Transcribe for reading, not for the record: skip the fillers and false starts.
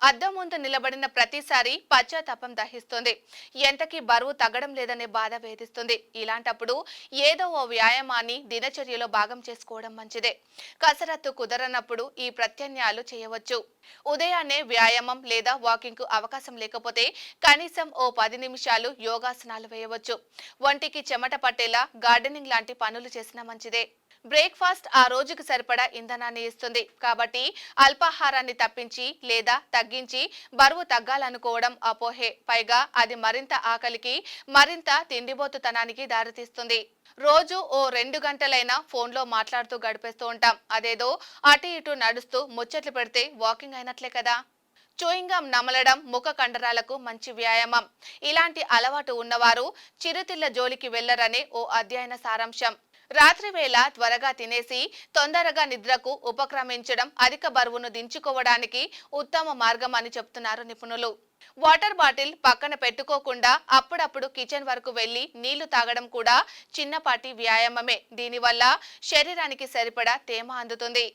అద్దం ముందు నిలబడిన ప్రతిసారి పశ్చాత్తాపం దహిస్తుంది. ఎంతకీ బరువు తగ్గడం లేదనే బాధ వేధిస్తుంది. ఇలాంటప్పుడు ఏదో ఓ వ్యాయామాన్ని దినచర్యలో భాగం చేసుకోవడం మంచిదే. కసరత్తు కుదరనప్పుడు ఈ ప్రత్యామ్నాయాలు చేయవచ్చు. ఉదయాన్నే వ్యాయామం లేదా వాకింగ్ కు అవకాశం లేకపోతే కనీసం ఓ 10 నిమిషాలు యోగాసనాలు వేయవచ్చు. ఒంటికి చెమట పట్టేలా గార్డెనింగ్ లాంటి పనులు చేసినా మంచిదే. బ్రేక్ఫాస్ట్ ఆ రోజుకు సరిపడా ఇంధనాన్ని ఇస్తుంది. కాబట్టి అల్పాహారాన్ని తప్పించి లేదా తగ్గించి బరువు తగ్గాలనుకోవడం అపోహే. పైగా అది మరింత ఆకలికి, మరింత తిండిబోతుతనానికి దారితీస్తుంది. రోజు ఓ 2 గంటలైనా ఫోన్లో మాట్లాడుతూ గడిపేస్తూ ఉంటాం. అదేదో అటు ఇటు నడుస్తూ ముచ్చట్లు పెడితే వాకింగ్ అయినట్లే కదా. చూయింగం నమలడం ముఖ కండరాలకు మంచి వ్యాయామం. ఇలాంటి అలవాటు ఉన్నవారు చిరుతిళ్ల జోలికి వెళ్లరనే ఓ అధ్యయన సారాంశం. రాత్రి వేళ త్వరగా తినేసి తొందరగా నిద్రకు ఉపక్రమించడం అధిక బరువును దించుకోవడానికి ఉత్తమ మార్గం అని చెప్తున్నారు నిపుణులు. వాటర్ బాటిల్ పక్కన పెట్టుకోకుండా అప్పుడప్పుడు కిచెన్ వరకు వెళ్లి నీళ్లు తాగడం కూడా చిన్నపాటి వ్యాయామమే. దీనివల్ల శరీరానికి సరిపడా తేమ అందుతుంది.